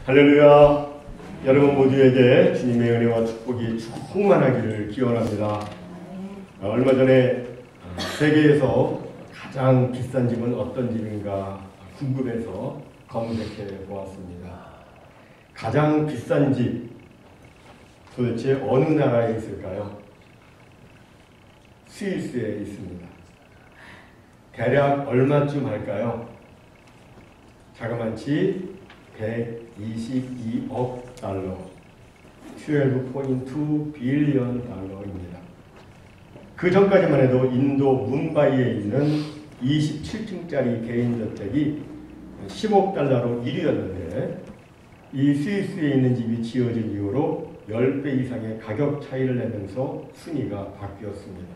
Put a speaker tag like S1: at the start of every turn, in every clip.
S1: 할렐루야. 여러분 모두에게 주님의 은혜와 축복이 충만하기를 기원합니다. 얼마 전에 세계에서 가장 비싼 집은 어떤 집인가 궁금해서 검색해 보았습니다. 가장 비싼 집 도대체 어느 나라에 있을까요? 스위스에 있습니다. 대략 얼마쯤 할까요? 자그마치 122억 달러, 12.2 빌리언 달러입니다. 그 전까지만 해도 인도 문바이에 있는 27층짜리 개인저택이 10억 달러로 1위였는데 이 스위스에 있는 집이 지어진 이후로 10배 이상의 가격 차이를 내면서 순위가 바뀌었습니다.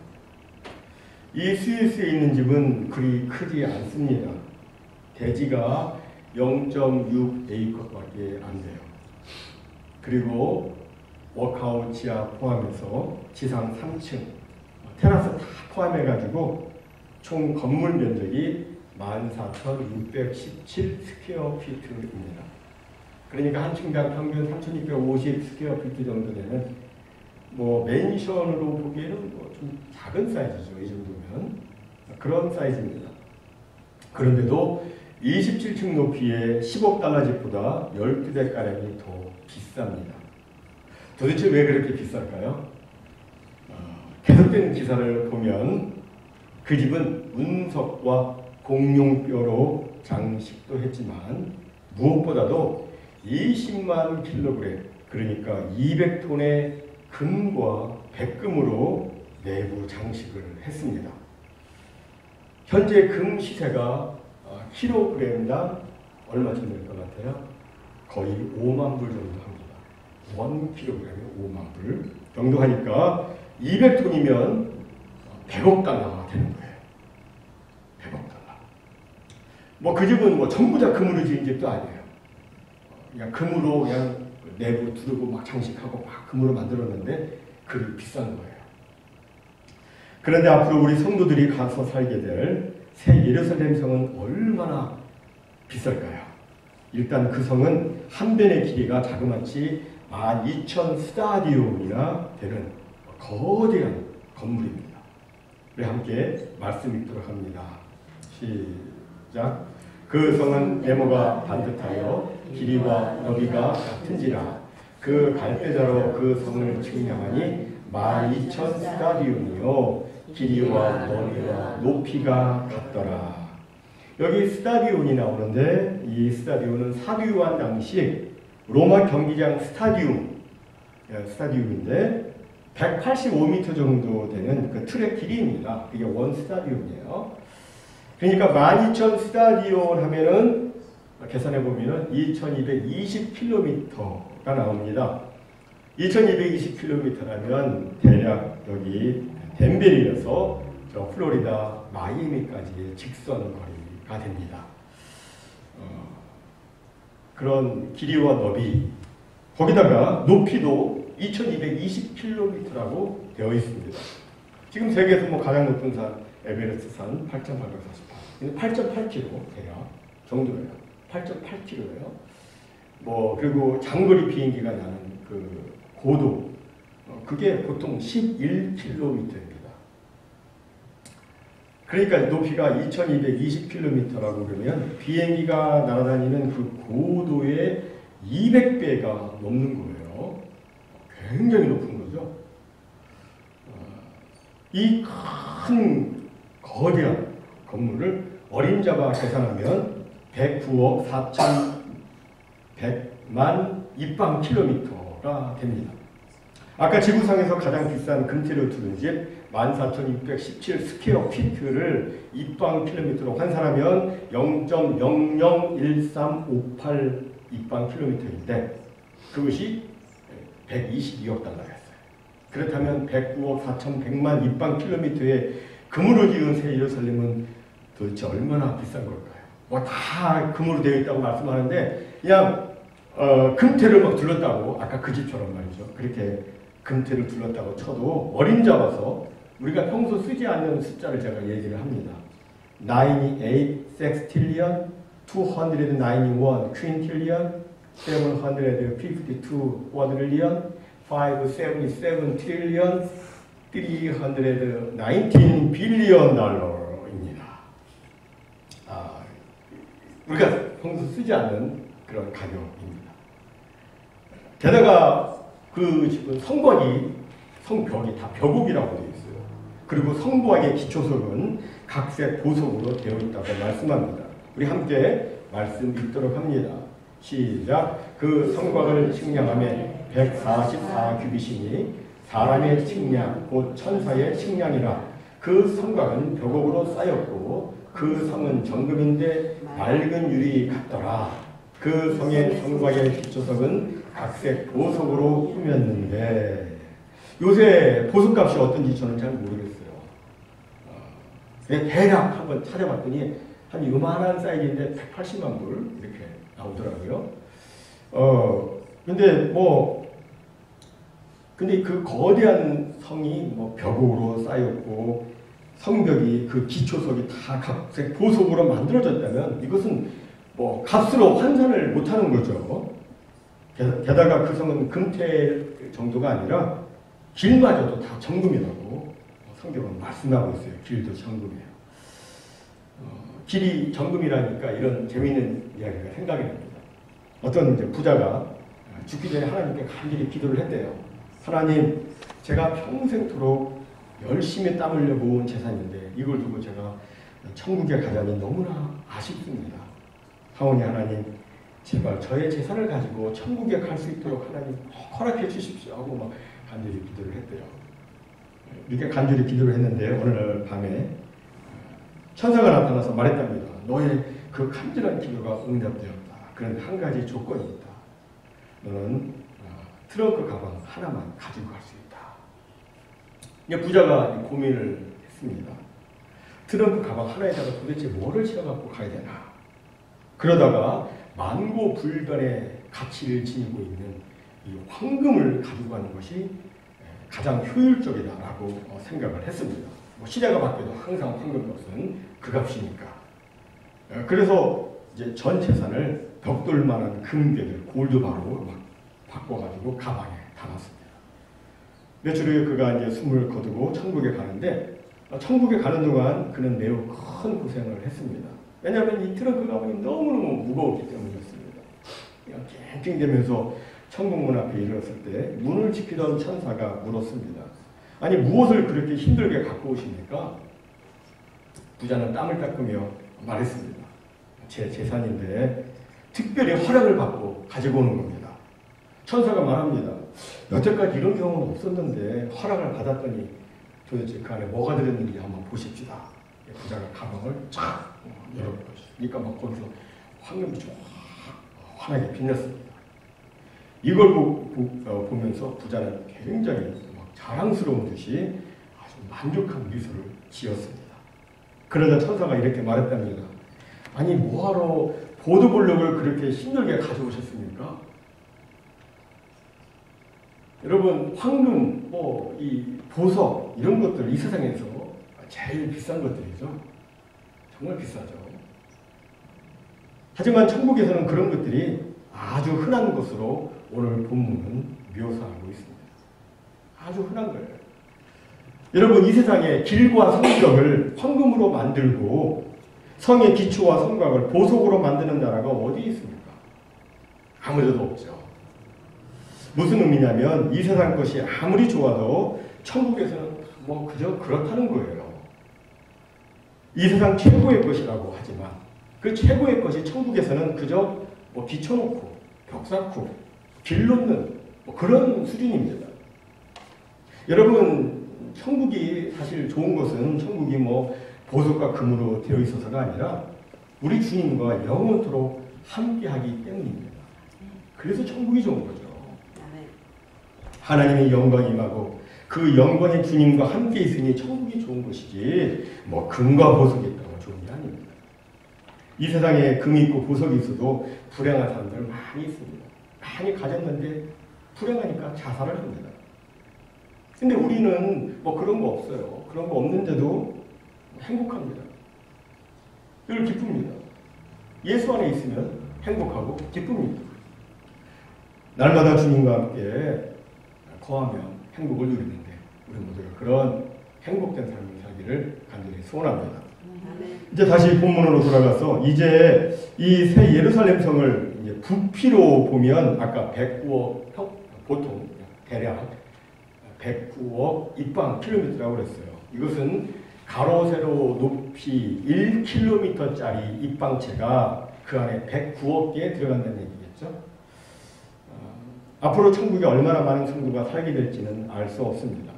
S1: 이 스위스에 있는 집은 그리 크지 않습니다. 대지가 0.6에이커밖에 안 돼요. 그리고 워크아웃 지하 포함해서 지상 3층, 테라스 다 포함해가지고 총 건물 면적이 14,617 스퀘어 피트입니다. 그러니까 한 층당 평균 3,650 스퀘어 피트 정도 되는 맨션으로 보기에는 좀 작은 사이즈죠. 이 정도면 그런 사이즈입니다. 그런데도 27층 높이의 10억 달러 집보다 12배가량이 더 비쌉니다. 도대체 왜 그렇게 비쌀까요? 계속되는 기사를 보면 그 집은 운석과 공룡뼈로 장식도 했지만 무엇보다도 20만 킬로그램, 그러니까 200톤의 금과 백금으로 내부 장식을 했습니다. 현재 금 시세가 킬로그램당 얼마쯤 될 것 같아요? 거의 5만 불 정도 합니다. 1kg에 5만 불 정도 하니까 200톤이면 100억 달러가 되는 거예요. 100억 달러. 그 집은 전부 다 금으로 지은 집도 아니에요. 그냥 금으로 그냥 내부 두르고 막 장식하고 막 금으로 만들었는데 그게 비싼 거예요. 그런데 앞으로 우리 성도들이 가서 살게 될 새 예루살렘 성은 얼마나 비쌀까요? 일단 그 성은 한 변의 길이가 자그마치 12,000 스타디움이나 되는 거대한 건물입니다. 우리 함께 말씀 읽도록 합니다. 시작. 그 성은 네모가 반듯하여 길이와 너비가 같은지라 그 갈대자로 그 성을 측량하니 12,000 스타디움이요 길이와 너비와 높이가 같더라. 여기 스타디온이 나오는데 이 스타디온은 사도 요한 당시 로마 경기장 스타디움인데 185m 정도 되는 그 트랙 길이입니다. 그게 원 스타디움이에요. 그러니까 12,000 스타디온 하면은 계산해 보면은 2220km가 나옵니다. 2220km라면 대략 여기 덴베리에서 저 플로리다 마이애미까지의 직선 거리가 됩니다. 그런 길이와 너비, 거기다가 높이도 2220km라고 되어 있습니다. 지금 세계에서 가장 높은 산 에베레스트 산 8,848, 8.8km 대략 정도예요. 8.8km예요. 그리고 장거리 비행기가 나는 그 고도, 그게 보통 11km입니다. 그러니까 높이가 2220km라고 그러면 비행기가 날아다니는 그 고도의 200배가 넘는 거예요. 굉장히 높은 거죠. 이 큰 거대한 건물을 어림잡아 계산하면 109억 4,100만 입방킬로미터가 됩니다. 아까 지구상에서 가장 비싼 금태료 두른 집 14,617 스퀘어 피트를 입방킬로미터로 환산하면 0.001358 입방킬로미터인데 그것이 122억 달러였어요. 그렇다면 109억 4,100만 입방킬로미터의 금으로 지은 새 예루살렘은 도대체 얼마나 비싼 걸까요? 다 금으로 되어 있다고 말씀하는데 그냥 금태를 막 둘렀다고, 아까 그 집처럼 말이죠. 그렇게 금태를 둘렀다고 쳐도 어림잡아서 우리가 평소 쓰지 않는 숫자를 제가 얘기를 합니다. 98 sextillion, 291 quintillion, 752 quadrillion, 577 trillion, 319 billion 달러입니다. 우리가 평소 쓰지 않는 그런 가격입니다. 게다가 그 지금 성벽이 다 벽옥이라고 되어 있어요. 그리고 성곽의 기초석은 각색 보석으로 되어 있다고 말씀합니다. 우리 함께 말씀 읽도록 합니다. 시작. 그 성곽을 측량하며 144규빗이니 사람의 측량 곧 천사의 측량이라. 그 성곽은 벽옥으로 쌓였고 그 성은 정금인데 맑은 유리 같더라. 그 성의 성곽의 기초석은 각색 보석으로 꾸몄는데, 요새 보석값이 어떤지 저는 잘 모르겠어요. 대략 한번 찾아봤더니 한 요만한 사이즈인데 180만 불 이렇게 나오더라고요. 근데 그 거대한 성이 뭐 벽으로 쌓였고 성벽이 그 기초석이 다 각색 보석으로 만들어졌다면 이것은 뭐 값으로 환산을 못하는 거죠. 게다가 그 성은 금태 정도가 아니라 길마저도 다 정금이라고 성경은 말씀하고 있어요. 길도 정금이에요. 길이 정금이라니까 이런 재미있는 이야기가 생각이 납니다. 어떤 이제 부자가 죽기 전에 하나님께 간절히 기도를 했대요. 하나님, 제가 평생토록 열심히 땀 흘려 모은 재산인데 이걸 두고 제가 천국에 가자니 너무나 아쉽습니다. 하오니 하나님, 제발 저의 재산을 가지고 천국에 갈 수 있도록 하나님 허락해 주십시오 하고 막 간절히 기도를 했대요. 이렇게 간절히 기도를 했는데 어느 날 밤에 천사가 나타나서 말했답니다. 너의 그 간절한 기도가 응답되었다. 그런데 한 가지 조건이 있다. 너는 트렁크 가방 하나만 가지고 갈 수 있다. 부자가 고민을 했습니다. 트렁크 가방 하나에다가 도대체 뭐를 실어갖고 가야 되나. 그러다가 만고불변의 가치를 지니고 있는 이 황금을 가지고 가는 것이 가장 효율적이다라고 생각을 했습니다. 시대가 바뀌어도 항상 황금값은 그 값이니까. 그래서 이제 전 재산을 벽돌만한 금괴들, 골드바로 막 바꿔가지고 가방에 담았습니다. 며칠 후에 그가 이제 숨을 거두고 천국에 가는데, 천국에 가는 동안 그는 매우 큰 고생을 했습니다. 왜냐하면 이 트렁크 가방이 너무너무 무거웠기 때문이었습니다. 그냥 낑낑대면서 천국 문 앞에 이르렀을 때 문을 지키던 천사가 물었습니다. 아니, 무엇을 그렇게 힘들게 갖고 오십니까? 부자는 땀을 닦으며 말했습니다. 제 재산인데 특별히 허락을 받고 가지고 오는 겁니다. 천사가 말합니다. 여태까지 이런 경우는 없었는데 허락을 받았더니 도대체 그 안에 뭐가 들었는지 한번 보십시다. 부자가 가방을 쫙 열어보니까 막 거기서 황금이 쫙 환하게 빛났습니다. 이걸 보면서 부자는 굉장히 자랑스러운 듯이 아주 만족한 미소를 지었습니다. 그러자 천사가 이렇게 말했답니다. 아니, 뭐하러 보도블록을 그렇게 힘들게 가져오셨습니까? 여러분, 황금, 이 보석 이런 것들 이 세상에서 제일 비싼 것들이죠. 정말 비싸죠. 하지만 천국에서는 그런 것들이 아주 흔한 것으로 오늘 본문은 묘사하고 있습니다. 아주 흔한 거예요. 여러분, 이 세상에 길과 성벽을 황금으로 만들고 성의 기초와 성곽을 보석으로 만드는 나라가 어디 있습니까? 아무데도 없죠. 무슨 의미냐면 이 세상 것이 아무리 좋아도 천국에서는 그저 그렇다는 거예요. 이 세상 최고의 것이라고 하지만 그 최고의 것이 천국에서는 그저 비춰놓고 벽 쌓고 길 놓는 그런 수준입니다. 여러분, 천국이 사실 좋은 것은 천국이 보석과 금으로 되어 있어서가 아니라 우리 주님과 영원토록 함께하기 때문입니다. 그래서 천국이 좋은 거죠. 하나님의 영광이 임하고 그 영광의 주님과 함께 있으니 천국이 좋은 것이지 금과 보석이 있다고 좋은 게 아닙니다. 이 세상에 금이 있고 보석이 있어도 불행한 사람들 많이 있습니다. 많이 가졌는데 불행하니까 자살을 합니다. 근데 우리는 그런 거 없어요. 그런 거 없는데도 행복합니다. 늘 기쁩니다. 예수 안에 있으면 행복하고 기쁩니다. 날마다 주님과 함께 거하며 행복을 누리는데 우리 모두가 그런 행복된 삶을 살기를 간절히 소원합니다. 이제 다시 본문으로 돌아가서 이제 이 새 예루살렘 성을 이제 부피로 보면 아까 109억 보통 대략 109억 입방 킬로미터라고 그랬어요. 이것은 가로 세로 높이 1km짜리 입방체가 그 안에 109억 개에 들어간다는 얘기겠죠. 앞으로 천국에 얼마나 많은 성도가 살게 될지는 알 수 없습니다.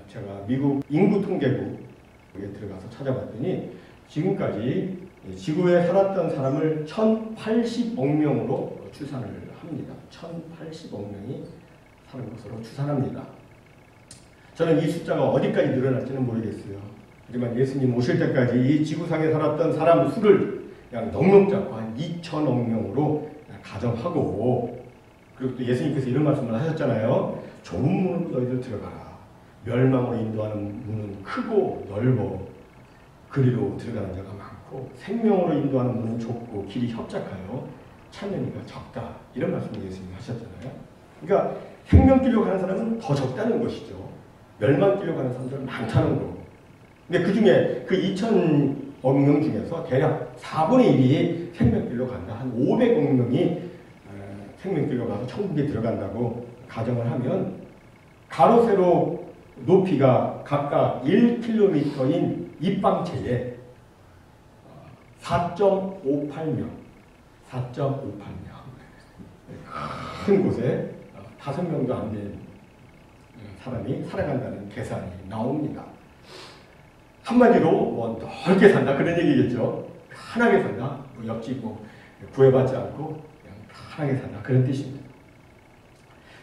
S1: 제가 미국 인구 통계국에 들어가서 찾아봤더니 지금까지 지구에 살았던 사람을 1080억 명으로 추산을 합니다. 1080억 명이 사는 것으로 추산합니다. 저는 이 숫자가 어디까지 늘어날지는 모르겠어요. 하지만 예수님 오실 때까지 이 지구상에 살았던 사람 수를 그냥 넉넉 잡고 한 2천억 명으로 가정하고, 그리고 또 예수님께서 이런 말씀을 하셨잖아요. 좁은 문으로 너희들 들어가라. 멸망으로 인도하는 문은 크고 넓어 그리로 들어가는 자가 많고, 생명으로 인도하는 문은 좁고 길이 협착하여 찾는 이가 적다. 이런 말씀을 예수님이 하셨잖아요. 그러니까 생명길로 가는 사람은 더 적다는 것이죠. 멸망길로 가는 사람들은 많다는 거고. 근데 그 중에 그 2천억 명 중에서 대략 4분의 1이 생명길로 간다. 한 500억 명이 생명길로 가서 천국에 들어간다고 가정을 하면 가로 세로 높이가 각각 1km인 입방체에 4.58명 큰 곳에 5명도 안 된 사람이 살아간다는 계산이 나옵니다. 한마디로 뭐 넓게 산다 그런 얘기겠죠. 편하게 산다. 뭐 옆집 뭐 구애받지 않고 그냥 편하게 산다 그런 뜻입니다.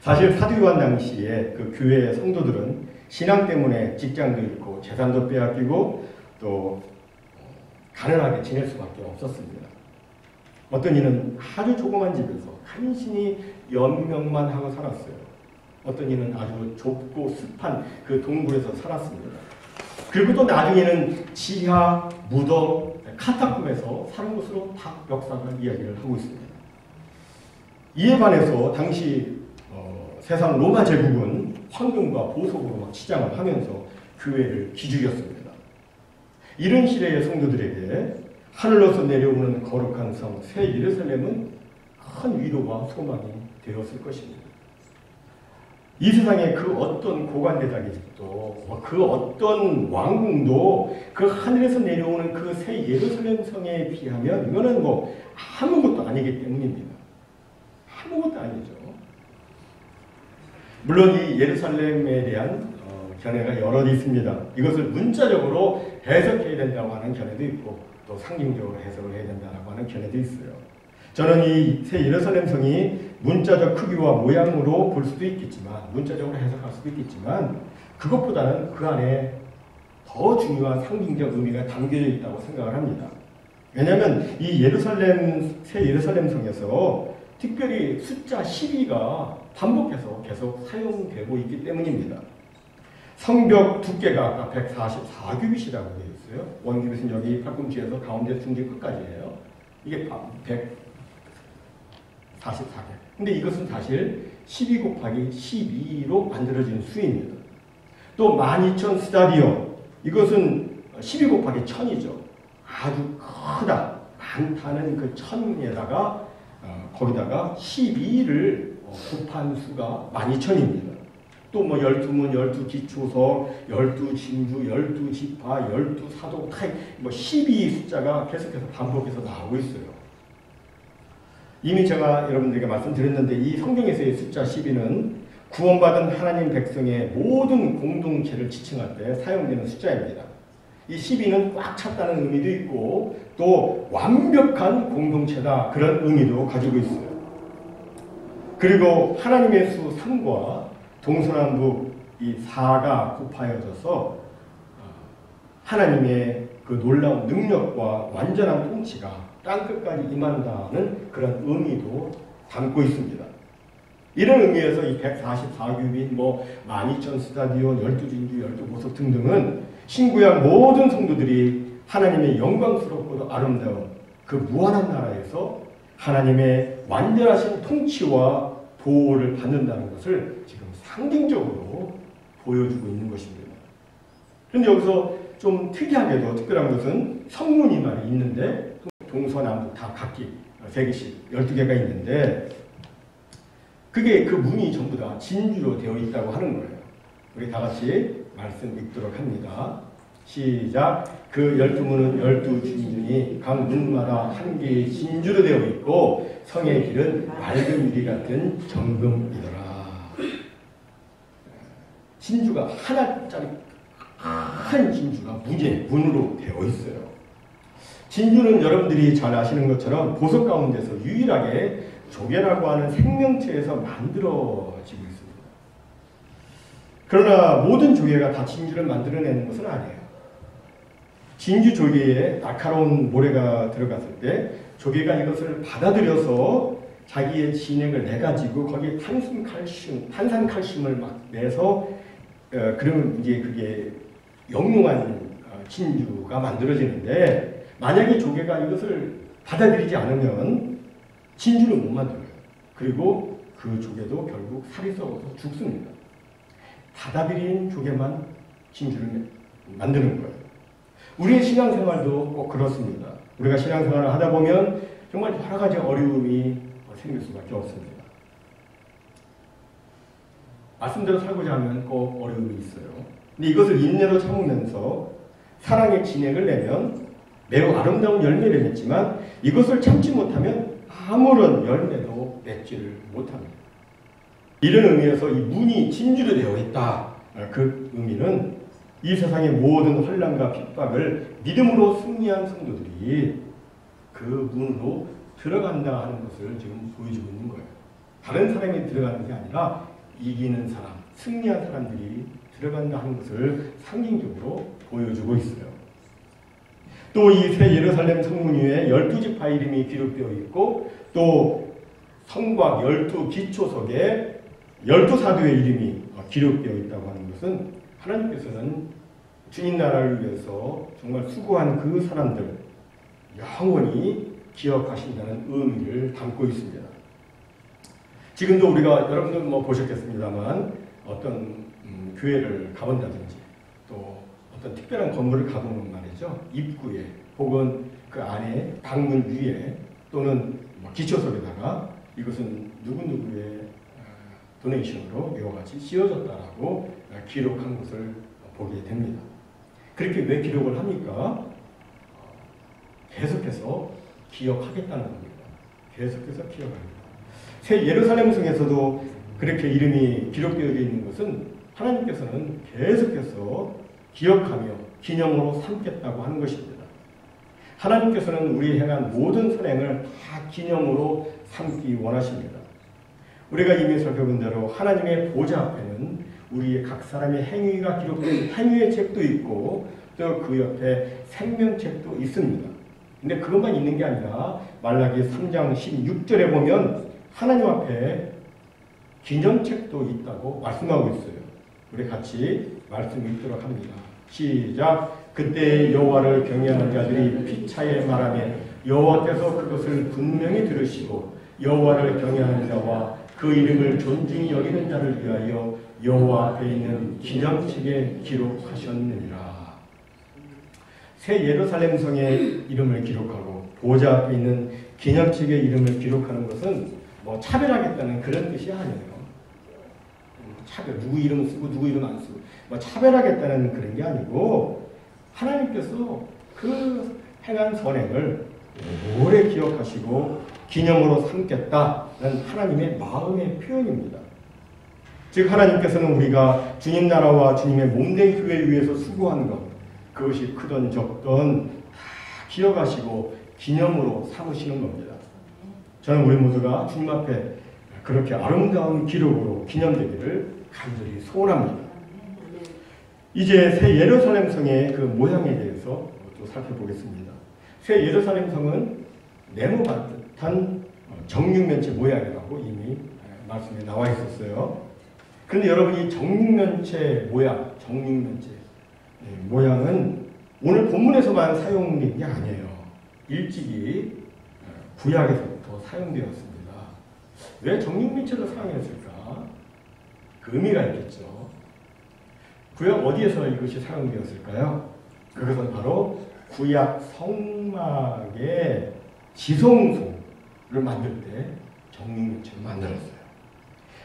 S1: 사실 사도 요한 당시에 그 교회의 성도들은 신앙 때문에 직장도 잃고 재산도 빼앗기고 또 가난하게 지낼 수밖에 없었습니다. 어떤 이는 아주 조그만 집에서 간신히 연명만 하고 살았어요. 어떤 이는 아주 좁고 습한 그 동굴에서 살았습니다. 그리고 또 나중에는 지하, 무덤, 카타콤에서 사는 것으로 다 역사가 이야기를 하고 있습니다. 이에 반해서 당시 세상 로마 제국은 황금과 보석으로 막 치장을 하면서 교회를 기죽였습니다. 이런 시대의 성도들에게 하늘로서 내려오는 거룩한 성 새 예루살렘은 큰 위로와 소망이 되었을 것입니다. 이 세상의 그 어떤 고관대작의 집도 그 어떤 왕궁도 그 하늘에서 내려오는 그 새 예루살렘 성에 비하면 이거는 뭐 아무것도 아니기 때문입니다. 아무것도 아니죠. 물론 이 예루살렘에 대한 견해가 여럿 있습니다. 이것을 문자적으로 해석해야 된다고 하는 견해도 있고 또 상징적으로 해석을 해야 된다고 하는 견해도 있어요. 저는 이 새 예루살렘 성이 문자적 크기와 모양으로 볼 수도 있겠지만, 문자적으로 해석할 수도 있겠지만, 그것보다는 그 안에 더 중요한 상징적 의미가 담겨져 있다고 생각을 합니다. 왜냐하면 이 새 예루살렘 성에서 특별히 숫자 12가 반복해서 계속 사용되고 있기 때문입니다. 성벽 두께가 아까 144규빗이라고 되어 있어요. 원규빗은 여기 팔꿈치에서 가운데 중지 끝까지예요. 이게 144개. 근데 이것은 사실 12 곱하기 12로 만들어진 수입니다. 또 12,000 스타디온. 이것은 12 곱하기 1000이죠. 아주 크다. 많다는 그 1000에다가 거기다가 12를 곱한 수가 12,000입니다. 또 뭐 12문, 12기초석, 12진주, 12지파, 12사도, 뭐 12 숫자가 계속해서 반복해서 나오고 있어요. 이미 제가 여러분들에게 말씀드렸는데 이 성경에서의 숫자 12는 구원받은 하나님 백성의 모든 공동체를 지칭할 때 사용되는 숫자입니다. 이 12는 꽉 찼다는 의미도 있고 또 완벽한 공동체다 그런 의미도 가지고 있어요. 그리고 하나님의 수 3과 동서남북 이 4가 곱하여져서 하나님의 그 놀라운 능력과 완전한 통치가 땅끝까지 임한다는 그런 의미도 담고 있습니다. 이런 의미에서 이 144규빗, 뭐 12,000 스타디온, 12진주, 12보석 등등은 신구약 모든 성도들이 하나님의 영광스럽고도 아름다운 그 무한한 나라에서 하나님의 완전하신 통치와 보호를 받는다는 것을 지금 상징적으로 보여주고 있는 것입니다. 그런데 여기서 좀 특이하게도 특별한 것은 성문이 말이 있는데 동서남북 다 각기 3개씩 12개가 있는데 그게 그 문이 전부 다 진주로 되어 있다고 하는 거예요. 우리 다 같이 말씀 읽도록 합니다. 시작. 그 12문은 12진주니 각 문마다 한 개의 진주로 되어 있고 성의 길은 맑은 유리 같은 정금이더라. 진주가 하나짜리 큰 진주가 문으로 되어 있어요. 진주는 여러분들이 잘 아시는 것처럼 보석 가운데서 유일하게 조개라고 하는 생명체에서 만들어지고 있습니다. 그러나 모든 조개가 다 진주를 만들어내는 것은 아니에요. 진주 조개에 날카로운 모래가 들어갔을 때 조개가 이것을 받아들여서 자기의 진액을 내가지고 거기에 탄산 칼슘을 막 내서 그러면 이제 그게 영롱한 진주가 만들어지는데 만약에 조개가 이것을 받아들이지 않으면 진주를 못 만들어요. 그리고 그 조개도 결국 살이 썩어서 죽습니다. 받아들인 조개만 진주를 만드는 거예요. 우리의 신앙생활도 꼭 그렇습니다. 우리가 신앙생활을 하다 보면 정말 여러 가지 어려움이 생길 수밖에 없습니다. 말씀대로 살고자 하면 꼭 어려움이 있어요. 근데 이것을 인내로 참으면서 사랑의 진액을 내면 매우 아름다운 열매를 맺지만 이것을 참지 못하면 아무런 열매도 맺지를 못합니다. 이런 의미에서 이 문이 진주로 되어 있다. 그 의미는 이 세상의 모든 환난과 핍박을 믿음으로 승리한 성도들이 그 문으로 들어간다 하는 것을 지금 보여주고 있는 거예요. 다른 사람이 들어가는 게 아니라 이기는 사람, 승리한 사람들이 들어간다 하는 것을 상징적으로 보여주고 있어요. 또 이 새 예루살렘 성문 위에 12지파 이름이 기록되어 있고 또 성곽 12기초석에 12사도의 이름이 기록되어 있다고 하는 것은 하나님께서는 주님 나라를 위해서 정말 수고한 그 사람들 영원히 기억하신다는 의미를 담고 있습니다. 지금도 우리가 여러분들 보셨겠습니다만 어떤 교회를 가본다든지 또 어떤 특별한 건물을 가보면 말이죠. 입구에 혹은 그 안에 방문 위에 또는 기초석에다가 이것은 누구누구의 도네이션으로 이와 같이 씌워졌다라고 기록한 것을 보게 됩니다. 그렇게 왜 기록을 합니까? 계속해서 기억하겠다는 겁니다. 계속해서 기억합니다. 새 예루살렘 성에서도 그렇게 이름이 기록되어 있는 것은 하나님께서는 계속해서 기억하며 기념으로 삼겠다고 하는 것입니다. 하나님께서는 우리 행한 모든 선행을 다 기념으로 삼기 원하십니다. 우리가 이미 살펴본 대로 하나님의 보좌 앞에는 우리의 각 사람의 행위가 기록된 행위의 책도 있고 또 그 옆에 생명책도 있습니다. 근데 그것만 있는 게 아니라 말라기 3장 16절에 보면 하나님 앞에 기념책도 있다고 말씀하고 있어요. 우리 같이 말씀 읽도록 합니다. 시작. 그때 여호와를 경외하는 자들이 피차에 말하며 여호와께서 그것을 분명히 들으시고 여호와를 경외하는 자와 그 이름을 존중히 여기는 자를 위하여 여호와 앞에 있는 기념책에 기록하셨느니라. 새 예루살렘 성의 이름을 기록하고 보좌 앞에 있는 기념책의 이름을 기록하는 것은 차별하겠다는 그런 뜻이 아니에요. 차별, 누구 이름 쓰고 누구 이름 안 쓰고 차별하겠다는 그런 게 아니고 하나님께서 그 행한 선행을 오래 기억하시고 기념으로 삼겠다는 하나님의 마음의 표현입니다. 즉 하나님께서는 우리가 주님 나라와 주님의 몸된 교회를 위해서 수고한 것 그것이 크든 적든 다 기억하시고 기념으로 삼으시는 겁니다. 저는 우리 모두가 주님 앞에 그렇게 아름다운 기록으로 기념되기를 간절히 소원합니다. 이제 새 예루살렘 성의 그 모양에 대해서 또 살펴보겠습니다. 새 예루살렘 성은 네모반듯한 정육면체 모양이라고 이미 말씀에 나와 있었어요. 그런데 여러분이 정육면체 모양, 모양은 오늘 본문에서만 사용된 게 아니에요. 일찍이 구약에서부터 사용되었습니다. 왜 정육면체를 사용했을까? 그 의미가 있겠죠. 구약 어디에서 이것이 사용되었을까요? 그것은 바로 구약 성막의 지성소를 만들 때 정육면체를 만들었어요.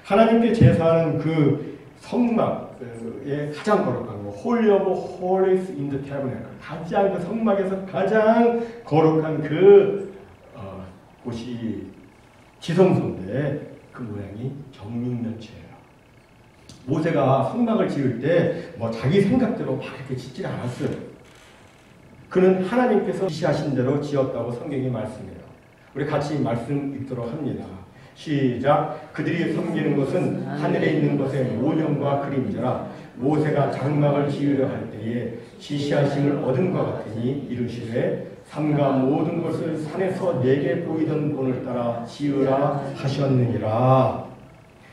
S1: 하나님께 제사하는 그 성막의 가장 거룩한 거, Holy of Holies in the Tabernacle, 가장 그 성막에서 가장 거룩한 그 곳이 지성소인데 그 모양이 정육면체예요. 모세가 성막을 지을 때 뭐 자기 생각대로 막 이렇게 짓질 않았어요. 그는 하나님께서 지시하신 대로 지었다고 성경이 말씀해요. 우리 같이 말씀 읽도록 합니다. 시작. 그들이 섬기는 것은 하늘에 있는 것의 모형과 그림자라. 모세가 장막을 지으려 할 때에 지시하심을 얻은 것 같으니 이르시되 삼가 모든 것을 산에서 내게 보이던 본을 따라 지으라 하셨느니라.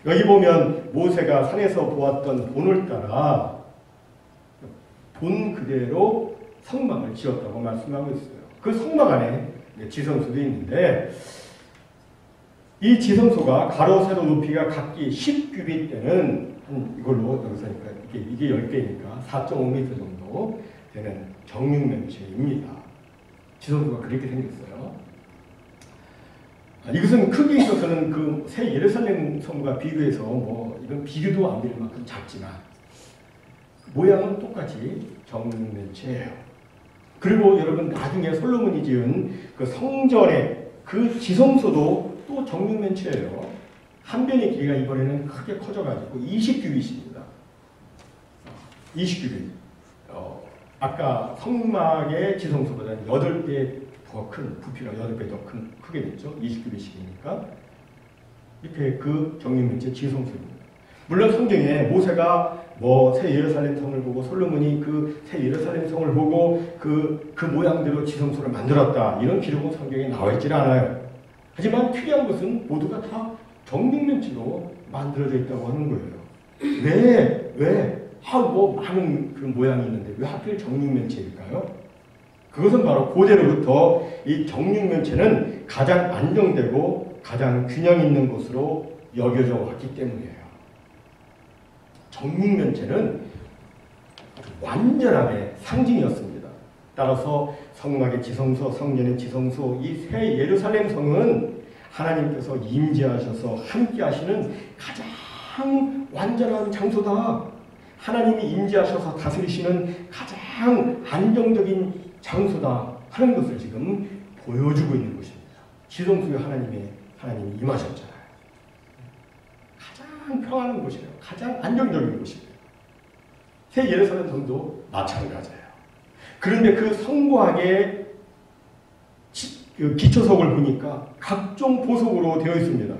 S1: 여기 보면 모세가 산에서 보았던 본을 따라 본 그대로 성막을 지었다고 말씀하고 있어요. 그 성막 안에 지성소도 있는데 이 지성소가 가로 세로 높이가 각기 10규빗 되는 이걸로 여기서니까 이게 10개니까 4.5m 정도 되는 정육면체입니다. 지성소가 그렇게 생겼어요. 이것은 크기에 있어서는 그 새 예루살렘 성과 비교해서 뭐 이런 비교도 안 될 만큼 작지만 모양은 똑같이 정육면체예요. 그리고 여러분 나중에 솔로몬이 지은 그 성전의 그 지성소도 또 정육면체예요. 한 변의 길이가 이번에는 크게 커져가지고 20규빗입니다. 20규빗. 아까 성막의 지성소보다 8배 더 큰, 부피가 8배 더 크게 됐죠. 20규빗이니까. 이렇게 그 정육면체 지성소입니다. 물론 성경에 모세가 뭐 새 예루살렘 성을 보고 솔로몬이 그 새 예루살렘 성을 보고 그 모양대로 지성소를 만들었다. 이런 기록은 성경에 나와 있질 않아요. 하지만 특이한 것은 모두가 다 정육면체로 만들어져 있다고 하는 거예요. 왜? 뭐 많은 그 모양이 있는데 왜 하필 정육면체일까요? 그것은 바로 고대로부터 이 정육면체는 가장 안정되고 가장 균형 있는 것으로 여겨져 왔기 때문이에요. 정육면체는 완전함의 상징이었습니다. 따라서 성막의 지성소, 성전의 지성소, 이 새 예루살렘 성은 하나님께서 임재하셔서 함께 하시는 가장 완전한 장소다. 하나님이 임재하셔서 다스리시는 가장 안정적인 장소다 하는 것을 지금 보여주고 있는 것입니다. 지성소에 하나님이 임하셨잖아요. 가장 평안한 곳이에요. 가장 안정적인 곳이에요. 새 예루살렘 성도 마찬가지예요. 그런데 그 성곽의 기초석을 보니까 각종 보석으로 되어 있습니다.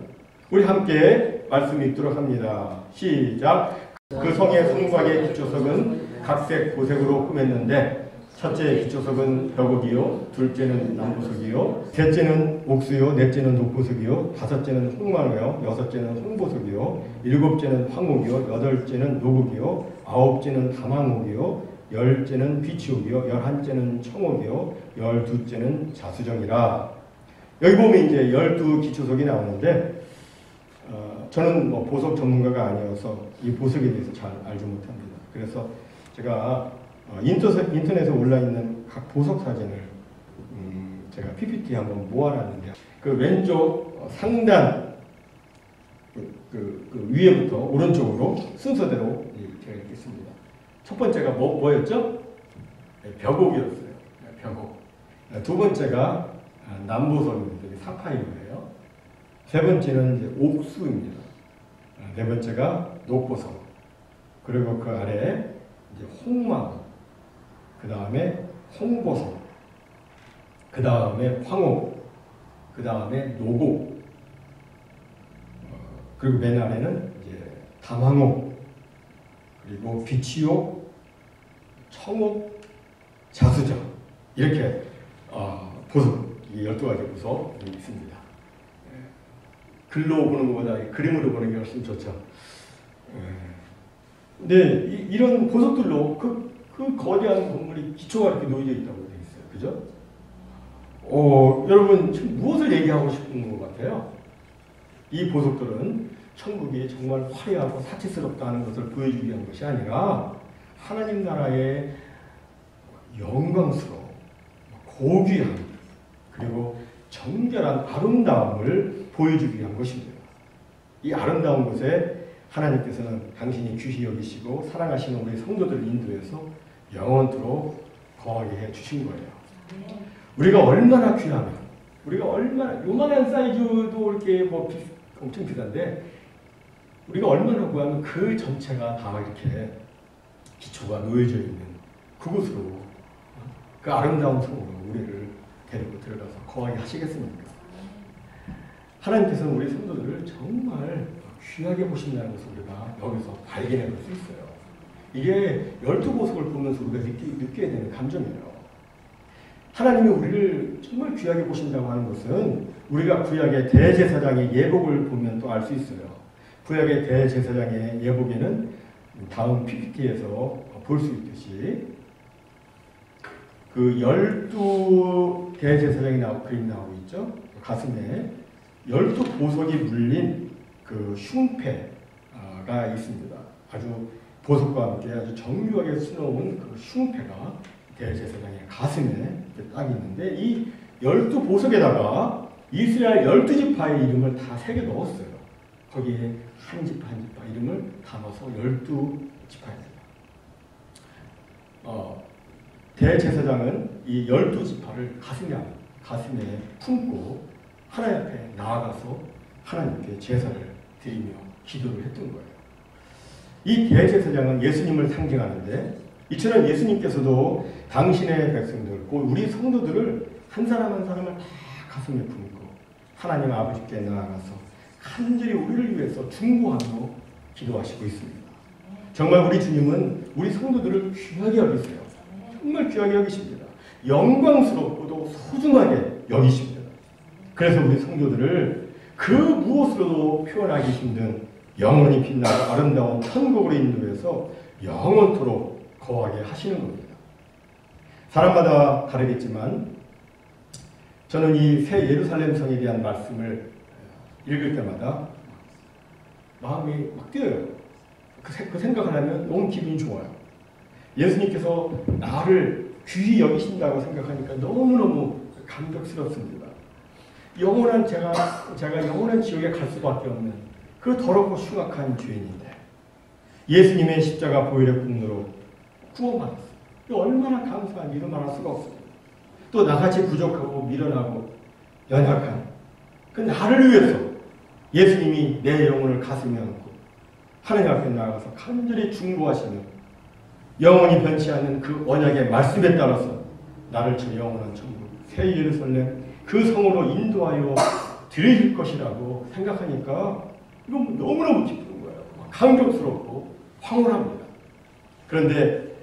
S1: 우리 함께 말씀 읽도록 합니다. 시작. 그 성의 성곽의 기초석은 각색 보석으로 꾸몄는데 첫째 기초석은 벽옥이요, 둘째는 남보석이요, 셋째는 옥수요, 넷째는 녹보석이요, 다섯째는 홍마노요, 여섯째는 홍보석이요, 일곱째는 황옥이요, 여덟째는 노국이요, 아홉째는 다망옥이요, 열째는 비치옥이요, 열한째는 청옥이요, 열두째는 자수정이라. 여기 보면 이제 12 기초석이 나오는데 저는 뭐 보석 전문가가 아니어서 이 보석에 대해서 잘 알지 못합니다. 그래서 제가 인터넷에 올라있는 각 보석 사진을 제가 PPT 한번 모아놨는데 그 왼쪽 상단 그 위에부터 오른쪽으로 순서대로 제가 읽겠습니다. 첫 번째가 뭐였죠? 벽옥이었어요. 벽옥. 두 번째가 남보석입니다. 사파이어예요. 세 번째는 이제 옥수입니다. 네 번째가 녹보석. 그리고 그 아래 이제 홍마옥. 그 다음에 홍보석. 그 다음에 황옥. 그 다음에 노곡. 그리고 맨 아래는 이제 담황옥. 그리고 비치옥, 청옥, 자수정. 이렇게 보석이 12가지 보석이 있습니다. 글로 보는 것보다 그림으로 보는 게 훨씬 좋죠. 근데 이런 보석들로 그 거대한 건물이 기초가 이렇게 놓여져 있다고 되어 있어요. 그죠? 여러분 지금 무엇을 얘기하고 싶은 것 같아요? 이 보석들은 천국이 정말 화려하고 사치스럽다는 것을 보여주기 위한 것이 아니라 하나님 나라의 영광스러움, 고귀함, 그리고 정결한 아름다움을 보여주기 위한 것입니다. 이 아름다운 곳에 하나님께서는 당신이 귀히 여기시고 사랑하시는 우리 성도들을 인도해서 영원토록 거하게 해주신 거예요. 우리가 얼마나 귀하면, 우리가 얼마나, 요만한 사이즈도 이렇게 뭐 엄청 비싼데, 우리가 얼마나 구하면 그 전체가 다 이렇게 기초가 놓여져 있는 그곳으로, 그 아름다운 성으로 우리를 데리고 들어가서 거하게 하시겠습니까? 하나님께서는 우리 성도들을 정말 귀하게 보신다는 것을 우리가 여기서 발견해 볼 수 있어요. 이게 12보석을 보면서 우리가 느껴야 되는 감정이에요. 하나님이 우리를 정말 귀하게 보신다고 하는 것은 우리가 구약의 대제사장의 예복을 보면 또 알 수 있어요. 구약의 대제사장의 예복에는 다음 PPT에서 볼 수 있듯이 그 12 대제사장이 그림 나오고 있죠. 가슴에 12보석이 물린 그 흉패가 있습니다. 아주 보석과 함께 아주 정교하게 수놓은 그 흉패가 대제사장의 가슴에 딱 있는데, 이 12보석에다가 이스라엘 12지파의 이름을 다 새겨 넣었어요. 거기에 한 지파 한 지파 이름을 담아서 12지파입니다. 대제사장은 이 12지파를 가슴에 품고 하나님 앞에 나아가서 하나님께 제사를 드리며 기도를 했던 거예요. 이 대제사장은 예수님을 상징하는데, 이처럼 예수님께서도 당신의 백성들, 우리 성도들을 한 사람 한 사람을 다 가슴에 품고 하나님 아버지께 나아가서 간절히 우리를 위해서 중보하며 기도하시고 있습니다. 정말 우리 주님은 우리 성도들을 귀하게 여기세요. 정말 귀하게 여기십니다. 영광스럽고도 소중하게 여기십니다. 그래서 우리 성도들을 그 무엇으로도 표현하기 힘든 영원히 빛나고 아름다운 천국으로 인도해서 영원토록 거하게 하시는 겁니다. 사람마다 다르겠지만 저는 이 새 예루살렘 성에 대한 말씀을 읽을 때마다 마음이 막 뛰어요. 그 생각을 하면 너무 기분이 좋아요. 예수님께서 나를 귀히 여기신다고 생각하니까 너무너무 감격스럽습니다. 제가 영원한 지옥에 갈 수밖에 없는 그 더럽고 흉악한 죄인인데 예수님의 십자가 보혈의 분노로 구원받았어요. 얼마나 감사한 일을 말할 수가 없습니다. 또 나같이 부족하고 미련하고 연약한 그 나를 위해서 예수님이 내 영혼을 가슴에 안고 하나님 앞에 나아가서 간절히 중보하시는 영원히 변치 않는 그 언약의 말씀에 따라서 나를 저 영원한 천국 새 예루살렘 그 성으로 인도하여 드릴 것이라고 생각하니까 이건 너무너무 기쁜 거예요. 감격스럽고 황홀합니다. 그런데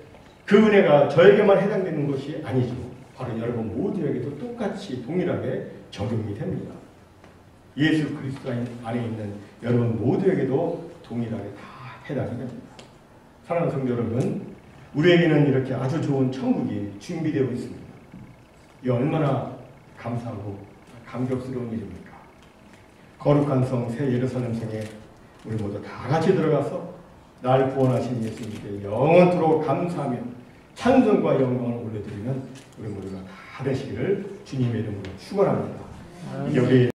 S1: 그 은혜가 저에게만 해당되는 것이 아니죠. 바로 여러분 모두에게도 똑같이 동일하게 적용이 됩니다. 예수 그리스도 안에 있는 여러분 모두에게도 동일하게 다 해당이 됩니다. 사랑하는 성도 여러분, 우리에게는 이렇게 아주 좋은 천국이 준비되어 있습니다. 이 얼마나 감사하고 감격스러운 일입니까? 거룩한 성 새 예루살렘 성에 우리 모두 다 같이 들어가서 날 구원하신 예수님께 영원토록 감사하며 찬송과 영광을 올려드리는 우리 모두가 다 되시기를 주님의 이름으로 축원합니다. 여기